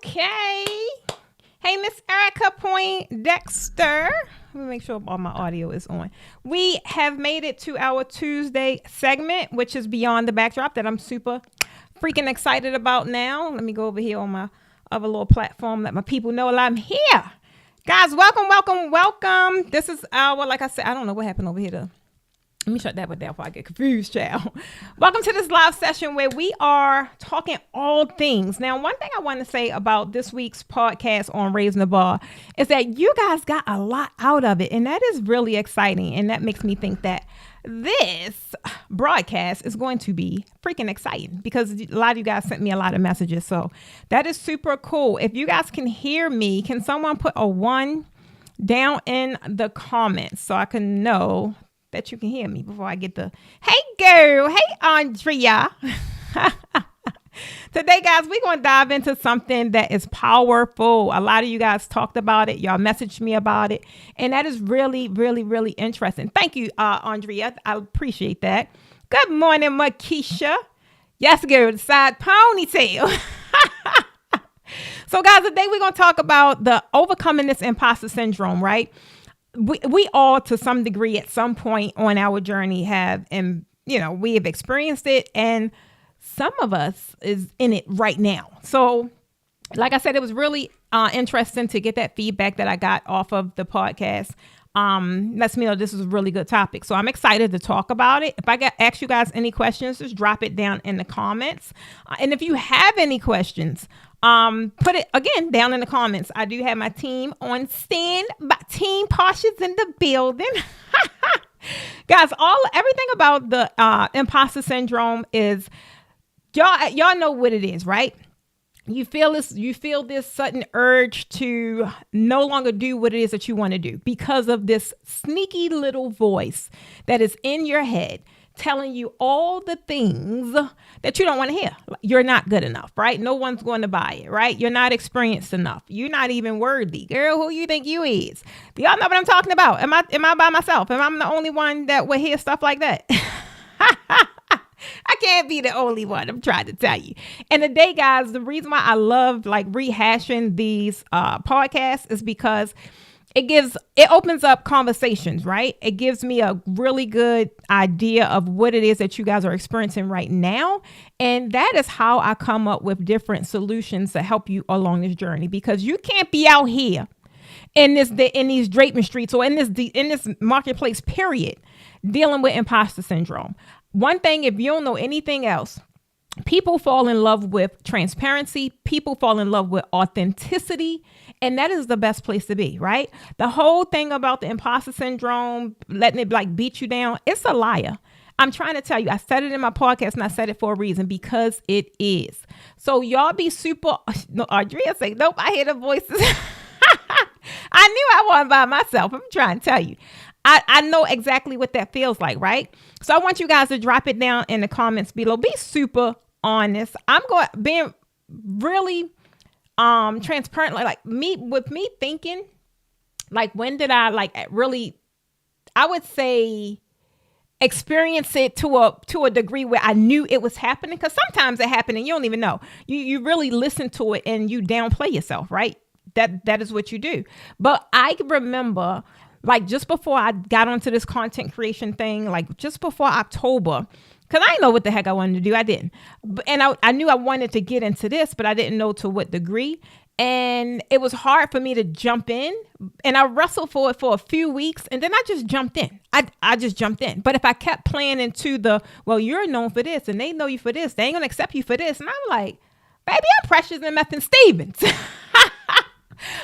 Okay. Hey, Miss Erica Point Dexter. Let me make sure all my audio is on. We have made it to our Tuesday segment, which is Beyond the Backdrop, that I'm super freaking excited about now. Let me go over here on my other little platform, let my people know that I'm here. Guys, welcome. This is our, like I said, I don't know what happened over here. Let me shut that one down before I get confused, child. Welcome to this live session where we are talking all things. Now, one thing I want to say about this week's podcast on Raising the Bar is that you guys got a lot out of it, and that is really exciting. And that makes me think that this broadcast is going to be freaking exciting because a lot of you guys sent me a lot of messages. So that is super cool. If you guys can hear me, can someone put a 1 down in the comments so I can know that you can hear me before I get the, hey girl, hey Andrea. Today, guys, we're going to dive into something that is powerful. A lot of you guys talked about it. Y'all messaged me about it. And that is really, really, really interesting. Thank you, Andrea. I appreciate that. Good morning, Makisha. Yes, girl, the side ponytail. So, guys, today we're going to talk about the overcoming this imposter syndrome, right? We all, to some degree, at some point on our journey have, and we have experienced it, and some of us is in it right now. So, like I said, it was really interesting to get that feedback that I got off of the podcast. Lets me know this is a really good topic. So I'm excited to talk about it. If I ask you guys any questions, just drop it down in the comments. And if you have any questions, put it again down in the comments. I do have my team on stand, but Team Posh's in the building. Guys, everything about the imposter syndrome is y'all know what it is, right? You feel this sudden urge to no longer do what it is that you want to do because of this sneaky little voice that is in your head telling you all the things that you don't want to hear. You're not good enough, right? No one's going to buy it, right? You're not experienced enough. You're not even worthy. Girl, who you think you is? Do y'all know what I'm talking about? Am I by myself? Am I the only one that would hear stuff like that? I can't be the only one. I'm trying to tell you. And today, guys, the reason why I love rehashing these podcasts is because it opens up conversations, right? It gives me a really good idea of what it is that you guys are experiencing right now. And that is how I come up with different solutions to help you along this journey, because you can't be out here in these draping streets or in this marketplace, period, dealing with imposter syndrome. One thing, if you don't know anything else, people fall in love with transparency. People fall in love with authenticity. And that is the best place to be, right? The whole thing about the imposter syndrome, letting it beat you down, it's a liar. I'm trying to tell you, I said it in my podcast and I said it for a reason, because it is. So y'all be super, no, Andrea say, nope, I hear the voices. I knew I wasn't by myself. I'm trying to tell you. I know exactly what that feels like, right? So I want you guys to drop it down in the comments below. Be super honest. I'm being really transparent, like me thinking, when did I really, I would say, experience it to a degree where I knew it was happening, because sometimes it happened and you don't even know. You really listen to it and you downplay yourself, right? That is what you do. But I remember, just before I got onto this content creation thing, just before October, because I didn't know what the heck I wanted to do. I didn't. And I knew I wanted to get into this, but I didn't know to what degree. And it was hard for me to jump in. And I wrestled for it for a few weeks. And then I just jumped in. I just jumped in. But if I kept playing into well, you're known for this and they know you for this, they ain't going to accept you for this. And I'm like, baby, I'm Precious and Meth and Stevens.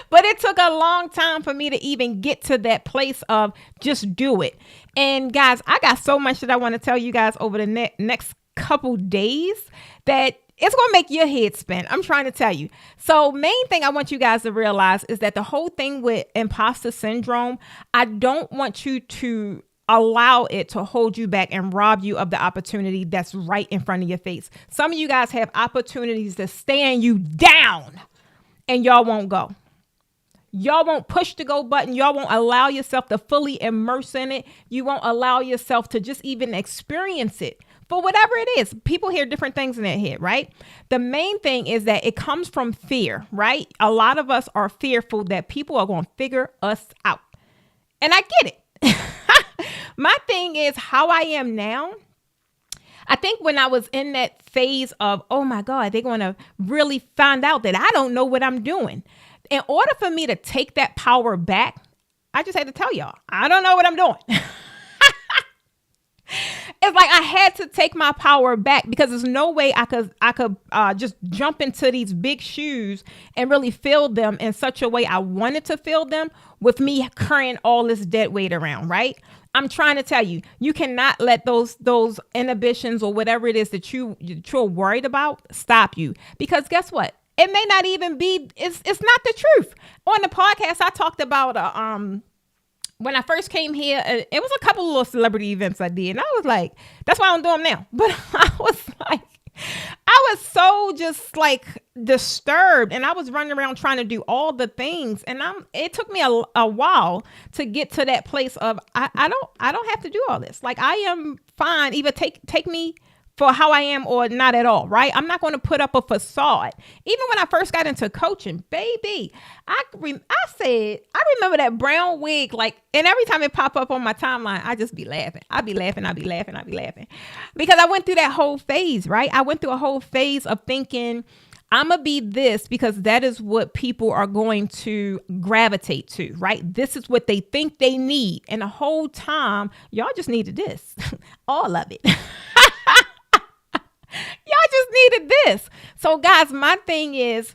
But it took a long time for me to even get to that place of just do it. And guys, I got so much that I want to tell you guys over the next couple days that it's going to make your head spin. I'm trying to tell you. So main thing I want you guys to realize is that the whole thing with imposter syndrome, I don't want you to allow it to hold you back and rob you of the opportunity that's right in front of your face. Some of you guys have opportunities to stand you down and y'all won't go. Y'all won't push the go button. Y'all won't allow yourself to fully immerse in it. You won't allow yourself to just even experience it for whatever it is. People hear different things in their head, right? The main thing is that it comes from fear, right? A lot of us are fearful that people are going to figure us out. And I get it. My thing is how I am now. I think when I was in that phase of, oh my God, they're going to really find out that I don't know what I'm doing. In order for me to take that power back, I just had to tell y'all, I don't know what I'm doing. It's like I had to take my power back because there's no way I could just jump into these big shoes and really fill them in such a way I wanted to fill them with me carrying all this dead weight around, right? I'm trying to tell you, you cannot let those inhibitions or whatever it is that you're worried about stop you. Because guess what? It may not even be, it's not the truth. On the podcast, I talked about when I first came here, it was a couple of little celebrity events I did. And I was like, that's why I don't do them now. But I was so just like disturbed, and I was running around trying to do all the things. And it took me a while to get to that place of, I don't have to do all this. Like I am fine. Either take me for how I am or not at all, right? I'm not going to put up a facade. Even when I first got into coaching, baby, I remember that brown wig, like, and every time it pop up on my timeline, I just be laughing. I'd be laughing. Because I went through that whole phase, right? I went through a whole phase of thinking, I'm going to be this because that is what people are going to gravitate to, right? This is what they think they need. And the whole time, y'all just needed this. All of it. Y'all just needed this. So guys, my thing is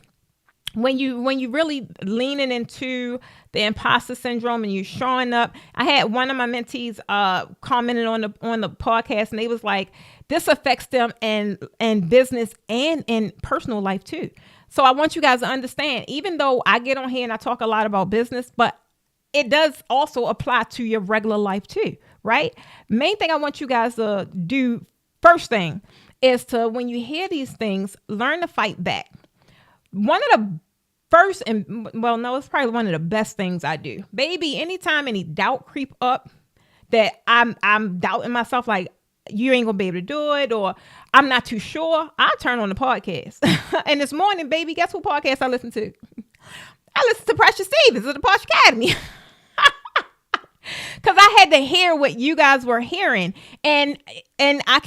when you really leaning into the imposter syndrome and you showing up, I had one of my mentees commented on the podcast, and they was like, this affects them in business and in personal life too. So I want you guys to understand, even though I get on here and I talk a lot about business, but it does also apply to your regular life too, right? Main thing I want you guys to do, first thing, is to, when you hear these things, learn to fight back. One of the first, and well, no, it's probably one of the best things I do. Baby, anytime any doubt creep up that I'm doubting myself, like you ain't gonna be able to do it, or I'm not too sure, I turn on the podcast. And this morning, baby, guess what podcast I listen to? I listen to Precious Stevens of the Posh Academy. Because I had to hear what you guys were hearing. And I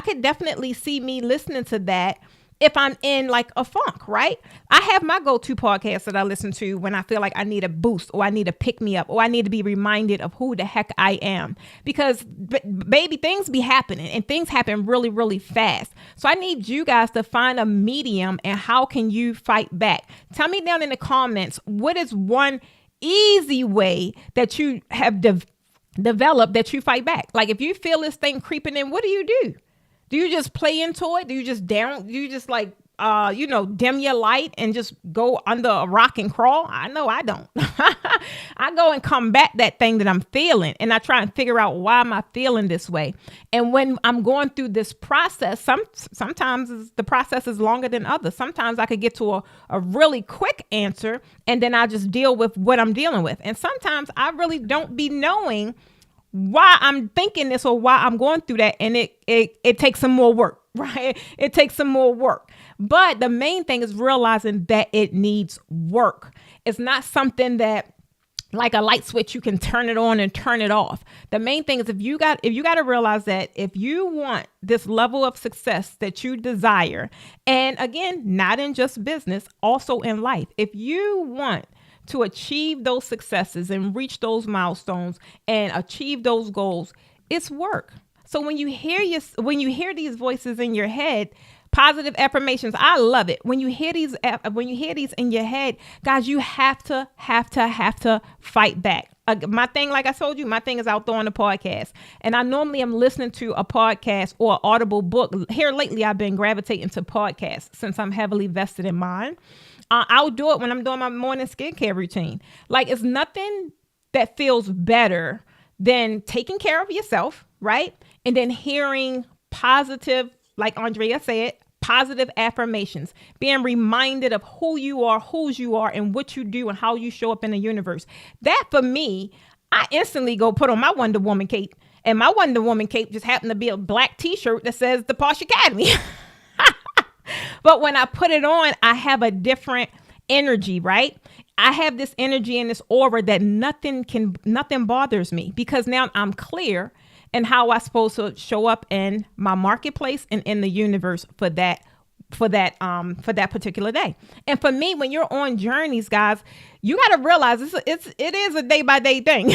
could definitely see me listening to that if I'm in like a funk, right? I have my go-to podcast that I listen to when I feel like I need a boost, or I need to pick me up, or I need to be reminded of who the heck I am. Because baby, things be happening, and things happen really, really fast. So I need you guys to find a medium, and how can you fight back? Tell me down in the comments, what is one easy way that you have developed that you fight back? Like if you feel this thing creeping in, what do you do? Do you just play into it? Do you just dim your light and just go under a rock and crawl? I know I don't. I go and combat that thing that I'm feeling, and I try and figure out, why am I feeling this way? And when I'm going through this process, sometimes the process is longer than others. Sometimes I could get to a really quick answer, and then I just deal with what I'm dealing with. And sometimes I really don't be knowing why I'm thinking this or why I'm going through that. And it takes some more work, right? It takes some more work. But the main thing is realizing that it needs work. It's not something that, like a light switch, you can turn it on and turn it off. The main thing is if you got to realize that if you want this level of success that you desire, and again, not in just business, also in life, if you want to achieve those successes and reach those milestones and achieve those goals, it's work. So when you hear these voices in your head, positive affirmations, I love it. When you hear these in your head, guys, you have to fight back. My thing, like I told you, my thing is out there on the podcast. And I normally am listening to a podcast or an audible book. Here lately, I've been gravitating to podcasts since I'm heavily vested in mine. I'll do it when I'm doing my morning skincare routine. Like, it's nothing that feels better than taking care of yourself, right? And then hearing positive, like Andrea said, positive affirmations, being reminded of who you are, whose you are, and what you do and how you show up in the universe. That, for me, I instantly go put on my Wonder Woman cape And my Wonder Woman cape just happened to be a black t-shirt that says the Posh Academy. But when I put it on, I have a different energy, right? I have this energy and this aura that nothing bothers me, because now I'm clear in how I'm supposed to show up in my marketplace and in the universe for that particular day. And for me, when you're on journeys, guys, you got to realize it is a day by day thing.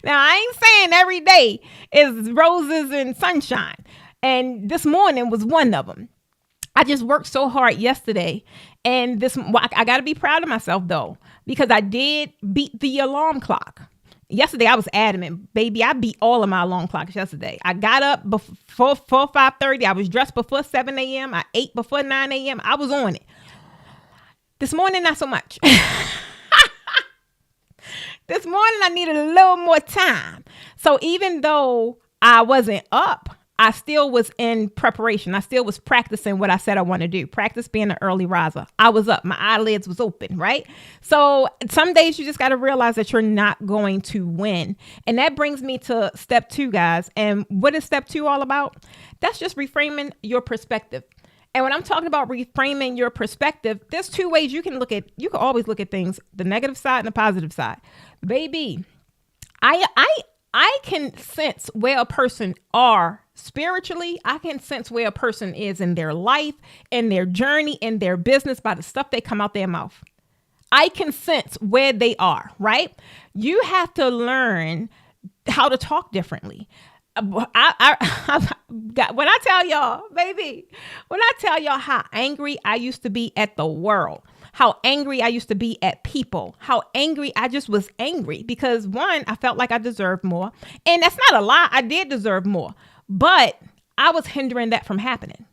Now, I ain't saying every day is roses and sunshine. And this morning was one of them. I just worked so hard yesterday. And I got to be proud of myself, though, because I did beat the alarm clock. Yesterday, I was adamant, baby. I beat all of my alarm clocks yesterday. I got up before 5:30. I was dressed before 7 a.m. I ate before 9 a.m. I was on it. This morning, not so much. This morning, I needed a little more time. So even though I wasn't up, I still was in preparation. I still was practicing what I said I want to do. Practice being an early riser. I was up. My eyelids was open, right? So some days you just got to realize that you're not going to win. And that brings me to step 2, guys. And what is step 2 all about? That's just reframing your perspective. And when I'm talking about reframing your perspective, there's 2 ways you can always look at things, the negative side and the positive side. Baby, I can sense where a person are spiritually. I can sense where a person is in their life, in their journey, in their business by the stuff they come out their mouth. I can sense where they are, right? You have to learn how to talk differently. When I tell y'all, baby, when I tell y'all how angry I used to be at the world, how angry I used to be at people, how angry I just was angry because, one, I felt like I deserved more. And that's not a lie. I did deserve more, but I was hindering that from happening.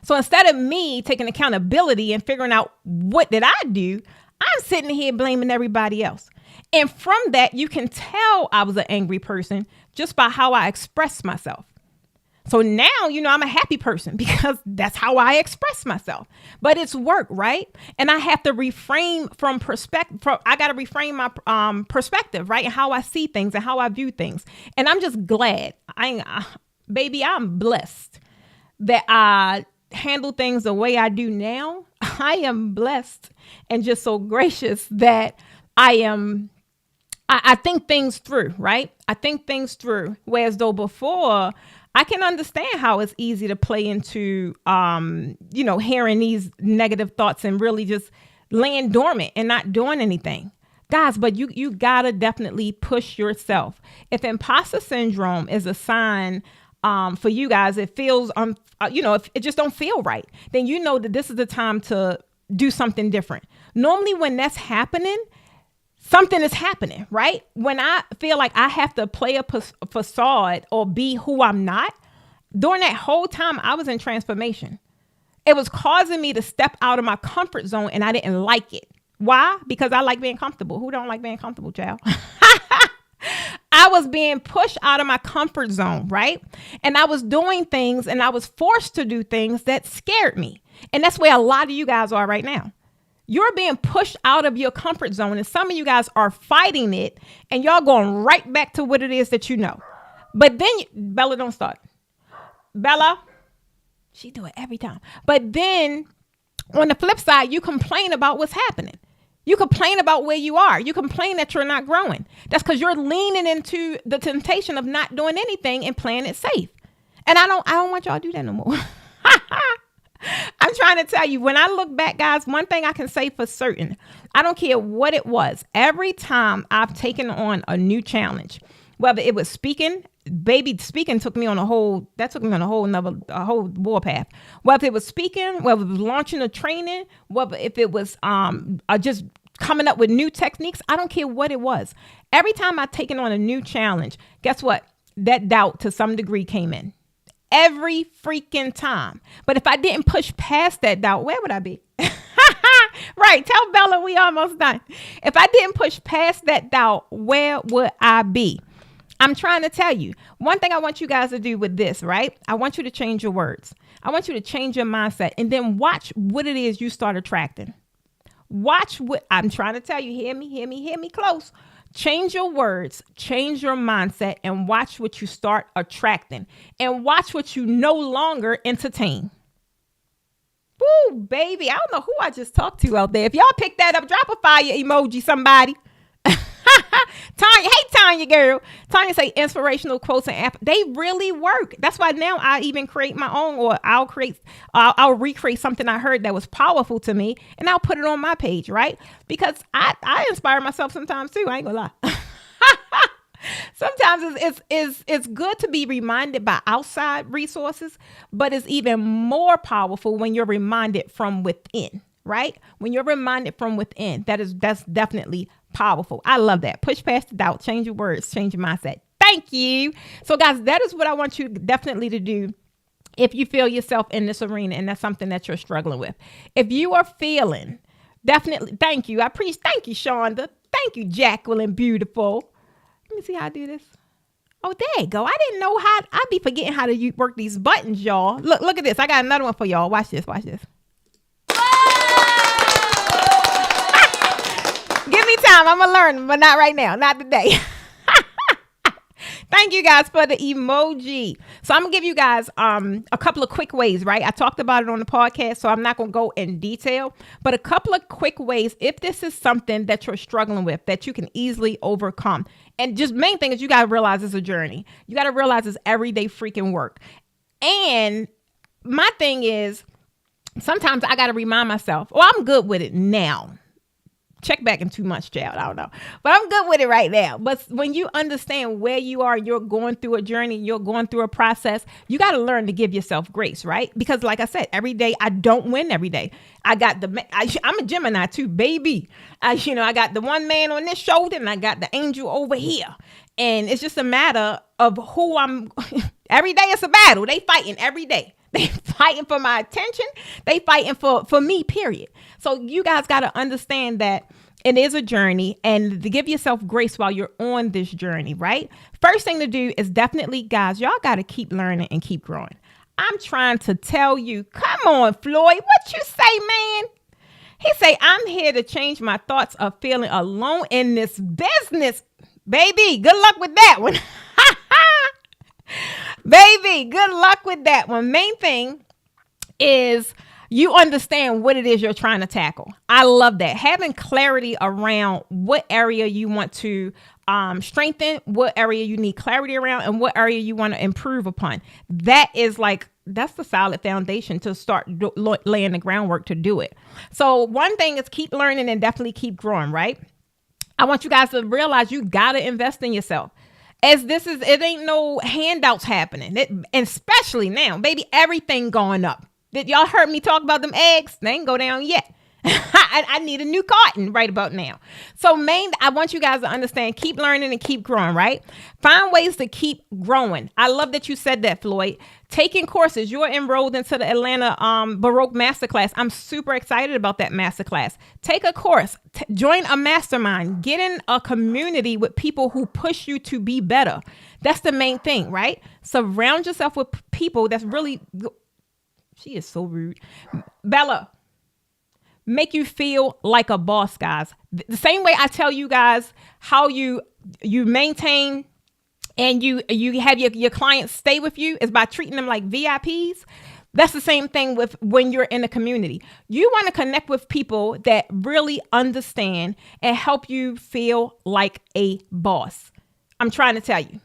So instead of me taking accountability and figuring out what did I do, I'm sitting here blaming everybody else. And from that, you can tell I was an angry person just by how I expressed myself. So now, I'm a happy person because that's how I express myself. But it's work, right? And I have to reframe from perspective. I got to reframe my perspective, right? And how I see things and how I view things. And I'm just glad. Baby, I'm blessed that I handle things the way I do now. I am blessed and just so gracious that I think things through, right? I think things through. Whereas though before, I can understand how it's easy to play into, hearing these negative thoughts and really just laying dormant and not doing anything. Guys, but you gotta definitely push yourself. If imposter syndrome is a sign for you guys, it feels, if it just don't feel right, then you know that this is the time to do something different. Normally when that's happening, something is happening, right? When I feel like I have to play a facade or be who I'm not, during that whole time, I was in transformation. It was causing me to step out of my comfort zone and I didn't like it. Why? Because I like being comfortable. Who don't like being comfortable, child? I was being pushed out of my comfort zone, right? And I was doing things and I was forced to do things that scared me. And that's where a lot of you guys are right now. You're being pushed out of your comfort zone, and some of you guys are fighting it, and y'all going right back to what it is that you know. But then, Bella, don't start. Bella, she do it every time. But then, on the flip side, you complain about what's happening. You complain about where you are. You complain that you're not growing. That's because you're leaning into the temptation of not doing anything and playing it safe. And I don't want y'all to do that no more. I'm trying to tell you, when I look back, guys, one thing I can say for certain, I don't care what it was. Every time I've taken on a new challenge, whether it was speaking, baby, speaking took me on a whole warpath. Whether it was speaking, whether it was launching a training, whether if it was just coming up with new techniques, I don't care what it was. Every time I've taken on a new challenge, guess what? That doubt to some degree came in. Every freaking time. But if I didn't push past that doubt, where would I be? Right. Tell Bella we almost done. If I didn't push past that doubt, where would I be? I'm trying to tell you. One thing I want you guys to do with this, right? I want you to change your words. I want you to change your mindset and then watch what it is you start attracting. Watch what I'm trying to tell you. Hear me close. Change your words, change your mindset, and watch what you start attracting, and watch what you no longer entertain. Woo, baby. I don't know who I just talked to out there. If y'all pick that up, drop a fire emoji, somebody. Tanya, hey Tanya girl. Tanya say inspirational quotes and they really work. That's why now I even create my own, or I'll recreate something I heard that was powerful to me, and I'll put it on my page, right? Because I inspire myself sometimes too. I ain't gonna lie. Sometimes it's good to be reminded by outside resources, but it's even more powerful when you're reminded from within, right? When you're reminded from within, that's definitely powerful. I love that. Push past the doubt, change your words, change your mindset. Thank you. So guys, that is what I want you definitely to do if you feel yourself in this arena and that's something that you're struggling with. If you are feeling, definitely, thank you. Thank you, Shonda. Thank you, Jacqueline, beautiful. Let me see how I do this. Oh, there you go. I didn't know how. I'd be forgetting how to work these buttons, y'all. Look at this. I got another one for y'all. Watch this. Give me time. I'm going to learn, but not right now. Not today. Thank you guys for the emoji. So I'm going to give you guys a couple of quick ways, right? I talked about it on the podcast, so I'm not going to go in detail, but a couple of quick ways if this is something that you're struggling with that you can easily overcome. And just main thing is you got to realize it's a journey. You got to realize it's everyday freaking work. And my thing is sometimes I got to remind myself, oh, I'm good with it now. Check back in 2 months, child. I don't know. But I'm good with it right now. But when you understand where you are, you're going through a journey, you're going through a process, you got to learn to give yourself grace, right? Because like I said, every day I don't win every day. I'm a Gemini too, baby. I got the one man on this shoulder and I got the angel over here. And it's just a matter of who I'm. Every day it's a battle. They fighting every day. They fighting for my attention. They fighting for me, period. So you guys got to understand that it is a journey and to give yourself grace while you're on this journey, right? First thing to do is definitely, guys, y'all got to keep learning and keep growing. I'm trying to tell you, come on, Floyd, what you say, man? He say, I'm here to change my thoughts of feeling alone in this business. Baby, good luck with that one. Baby, good luck with that one. Main thing is you understand what it is you're trying to tackle. I love that. Having clarity around what area you want to strengthen, what area you need clarity around, and what area you want to improve upon. That's the solid foundation to start laying the groundwork to do it. So one thing is keep learning and definitely keep growing, right? I want you guys to realize you got to invest in yourself. It ain't no handouts happening. And especially now, baby, everything going up. Did y'all heard me talk about them eggs? They ain't go down yet. I need a new carton right about now. So I want you guys to understand, keep learning and keep growing, right? Find ways to keep growing. I love that you said that, Floyd. Taking courses. You're enrolled into the Atlanta Baroque Masterclass. I'm super excited about that masterclass. Take a course. Join a mastermind. Get in a community with people who push you to be better. That's the main thing, right? Surround yourself with people that's really... She is so rude. Bella, make you feel like a boss, guys. The same way I tell you guys how you maintain and you have your clients stay with you is by treating them like VIPs. That's the same thing with when you're in a community. You want to connect with people that really understand and help you feel like a boss. I'm trying to tell you.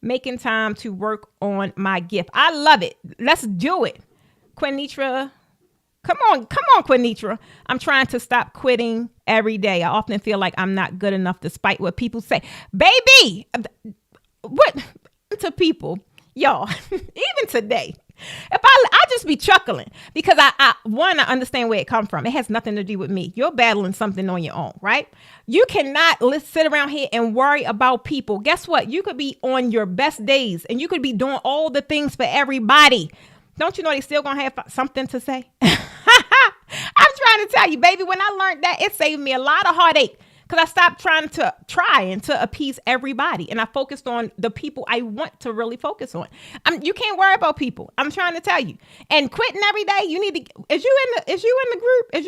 Making time to work on my gift. I love it. Let's do it. Quinitra. Come on, Quinitra. I'm trying to stop quitting every day. I often feel like I'm not good enough despite what people say. Baby, what to people, y'all, even today, if I just be chuckling because I understand where it come from. It has nothing to do with me. You're battling something on your own, right? You cannot sit around here and worry about people. Guess what? You could be on your best days and you could be doing all the things for everybody. Don't you know they still gonna have something to say? I'm trying to tell you, baby, when I learned that, it saved me a lot of heartache because I stopped trying to appease everybody, and I focused on the people I want to really focus on. You can't worry about people. I'm trying to tell you. And quitting every day, you need to. Is you in the group?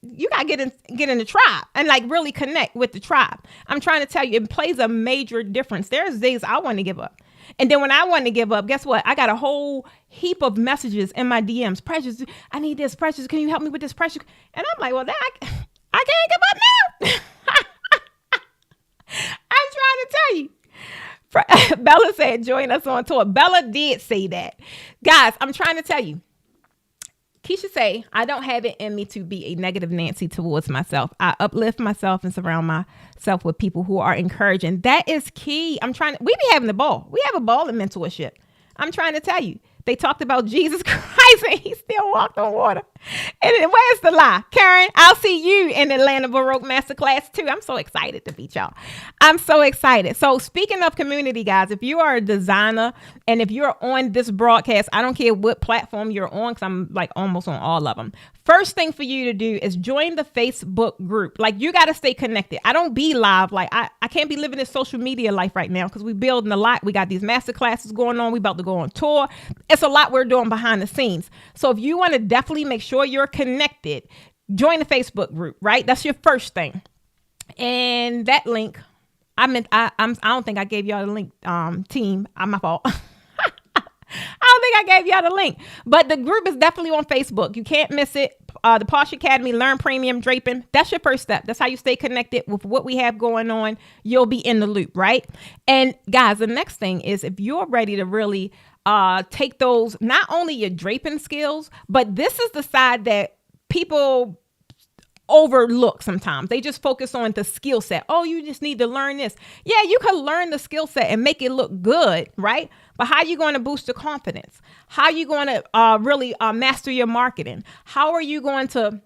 You gotta get in the tribe and like really connect with the tribe. I'm trying to tell you, it plays a major difference. There's days I want to give up. And then when I want to give up, guess what? I got a whole heap of messages in my DMs. Precious, I need this. Precious, can you help me with this? Precious. And I'm like, well, I can't give up now. I'm trying to tell you. Bella said, join us on tour. Bella did say that. Guys, I'm trying to tell you. Keisha say, I don't have it in me to be a negative Nancy towards myself. I uplift myself and surround myself with people who are encouraging. That is key. We be having a ball. We have a ball in mentorship. I'm trying to tell you. They talked about Jesus Christ and he still walked on water. And where's the lie? Karen, I'll see you in Atlanta Baroque Masterclass too. I'm so excited to meet y'all. I'm so excited. So speaking of community, guys, if you are a designer and if you're on this broadcast, I don't care what platform you're on, because I'm like almost on all of them. First thing for you to do is join the Facebook group. Like, you got to stay connected. I don't be live. Like, I can't be living this social media life right now because we're building a lot. We got these master classes going on. We about to go on tour. It's a lot we're doing behind the scenes. So if you want to definitely make sure you're connected, join the Facebook group, right? That's your first thing. And that link, I don't think I gave y'all the link, team. My fault. I don't think I gave y'all the link, but the group is definitely on Facebook. You can't miss it. The Posh Academy, Learn Premium Draping. That's your first step. That's how you stay connected with what we have going on. You'll be in the loop, right? And guys, the next thing is, if you're ready to really take those, not only your draping skills, but this is the side that people overlook sometimes. They just focus on the skill set. Oh, you just need to learn this. Yeah, you can learn the skill set and make it look good, right? But how are you going to boost your confidence? How are you going to really master your marketing? How are you going to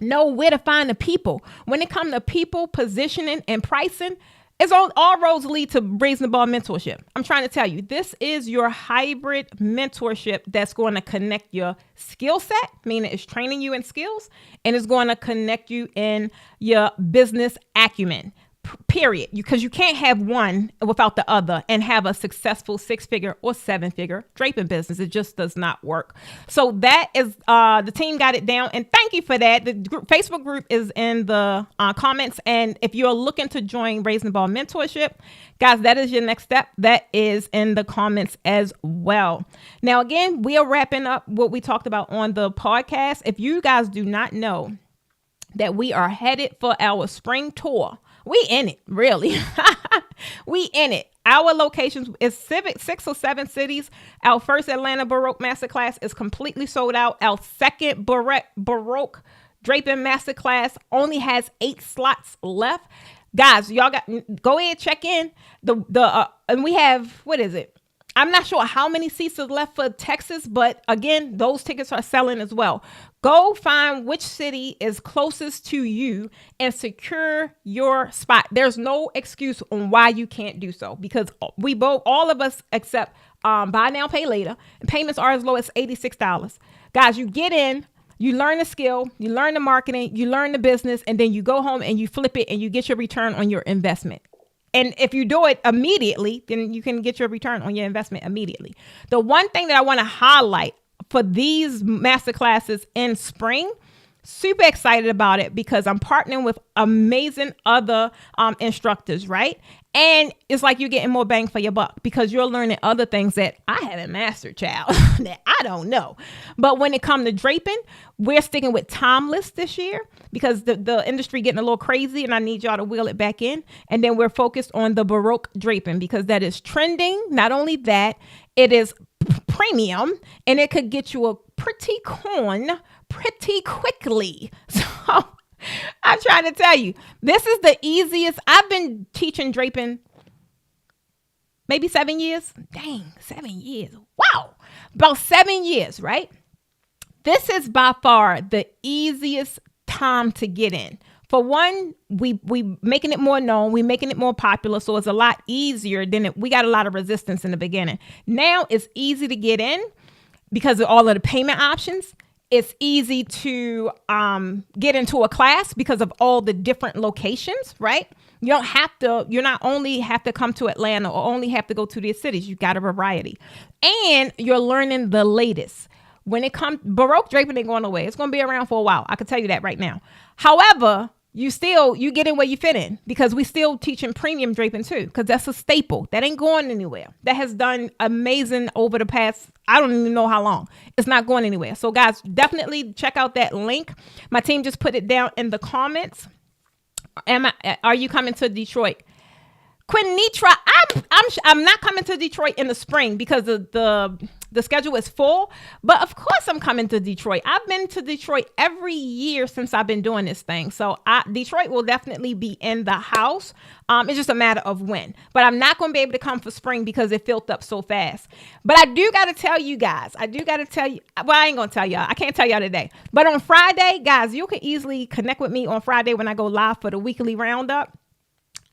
know where to find the people? When it comes to people, positioning, and pricing, all roads lead to Raising the Bar mentorship. I'm trying to tell you, this is your hybrid mentorship that's going to connect your skill set, meaning it's training you in skills, and it's going to connect you in your business acumen. Period. Because you can't have one without the other and have a successful 6-figure or 7-figure draping business. It just does not work. So that is the team got it down, and thank you for that. The Facebook group is in the comments, and if you're looking to join Raising the Bar mentorship, guys, that is your next step. That is in the comments as well. Now, again, we are wrapping up what we talked about on the podcast. If you guys do not know that we are headed for our spring tour, we in it, really. We in it. Our locations is 6 or 7 cities. Our first Atlanta Baroque Masterclass is completely sold out. Our second Baroque Draping Masterclass only has 8 slots left. Guys, y'all go ahead, check in. And we have, what is it? I'm not sure how many seats are left for Texas, but again, those tickets are selling as well. Go find which city is closest to you and secure your spot. There's no excuse on why you can't do so, because all of us accept buy now, pay later. And payments are as low as $86. Guys, you get in, you learn the skill, you learn the marketing, you learn the business, and then you go home and you flip it and you get your return on your investment. And if you do it immediately, then you can get your return on your investment immediately. The one thing that I want to highlight for these masterclasses in spring, super excited about it because I'm partnering with amazing other instructors, right? And it's like you're getting more bang for your buck because you're learning other things that I haven't mastered, child, that I don't know. But when it comes to draping, we're sticking with timeless this year because the industry getting a little crazy and I need y'all to wheel it back in. And then we're focused on the Baroque draping because that is trending. Not only that, it is premium and it could get you a pretty coin pretty quickly. So I'm trying to tell you, this is the easiest. I've been teaching draping maybe 7 years. Dang, 7 years. Wow. About 7 years, right? This is by far the easiest time to get in. For one, we making it more known. We making it more popular. So it's a lot easier than we got a lot of resistance in the beginning. Now it's easy to get in because of all of the payment options. It's easy to get into a class because of all the different locations, right? You not only have to come to Atlanta or only have to go to these cities. You got a variety. And you're learning the latest. When it comes, Baroque draping ain't going away. It's going to be around for a while. I can tell you that right now. However, you get in where you fit in, because we still teaching premium draping too, because that's a staple. That ain't going anywhere. That has done amazing over the past, I don't even know how long. It's not going anywhere. So guys, definitely check out that link. My team just put it down in the comments. Are you coming to Detroit? Quinitra, I'm not coming to Detroit in the spring because the schedule is full, but of course I'm coming to Detroit. I've been to Detroit every year since I've been doing this thing. So Detroit will definitely be in the house. It's just a matter of when, but I'm not going to be able to come for spring because it filled up so fast. But I do got to tell you guys, well, I ain't going to tell y'all. I can't tell y'all today, but on Friday, guys, you can easily connect with me on Friday when I go live for the weekly roundup.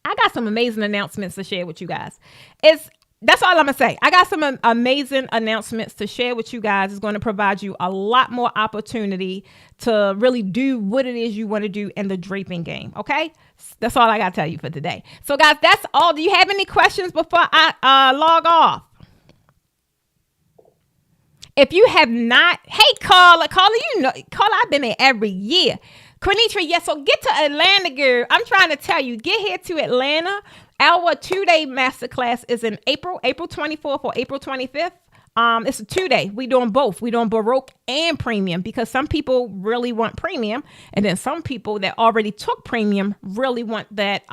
I got some amazing announcements to share with you guys. That's all I'm going to say. I got some amazing announcements to share with you guys. It's going to provide you a lot more opportunity to really do what it is you want to do in the draping game. Okay? That's all I got to tell you for today. So guys, that's all. Do you have any questions before I log off? If you have not, hey, Carla, Carla, I've been there every year. Quinitra, yes, so get to Atlanta, girl. I'm trying to tell you, get here to Atlanta. Our 2-day masterclass is in April 24th or April 25th. It's a 2-day. We doing both. We doing Baroque and premium, because some people really want premium, and then some people that already took premium really want that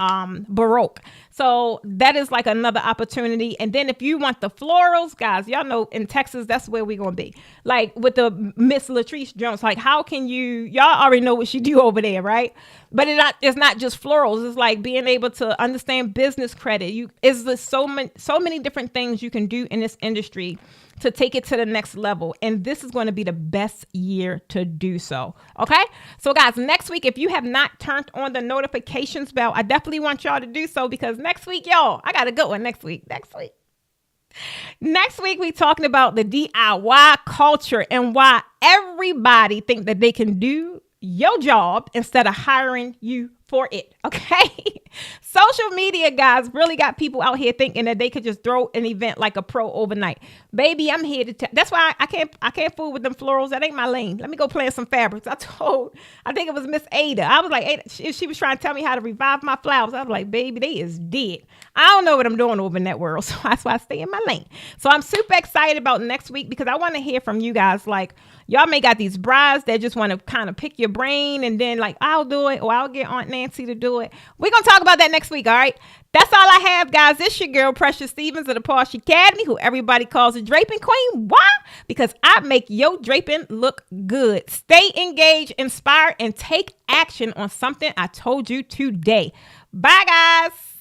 Baroque. So that is like another opportunity. And then if you want the florals, guys, y'all know in Texas, that's where we're going to be. Like with the Miss Latrice Jones, like how can y'all already know what she do over there, right? But it's not just florals. It's like being able to understand business credit. There's so many different things you can do in this industry to take it to the next level. And this is going to be the best year to do so. Okay. So guys, next week, if you have not turned on the notifications bell, I definitely want y'all to do so, because next week, y'all, I got a good one next week. Next week, we talking about the DIY culture and why everybody think that they can do your job instead of hiring you for it. Okay. Social media, guys, really got people out here thinking that they could just throw an event like a pro overnight. Baby, I'm here to that's why I can't fool with them florals. That ain't my lane. Let me go play in some fabrics. I think it was Miss Ada. I was like, Ada, she was trying to tell me how to revive my flowers. I was like, baby, they is dead. I don't know what I'm doing over in that world. So that's why I stay in my lane. So I'm super excited about next week, because I want to hear from you guys. Like, y'all may got these brides that just want to kind of pick your brain, and then like, I'll do it, or I'll get Aunt Nancy to do it. We're going to talk about that next week. All right. That's all I have, guys. It's your girl, Precious Stevens of the Posh Academy, who everybody calls a draping queen. Why? Because I make your draping look good. Stay engaged, inspired, and take action on something I told you today. Bye, guys.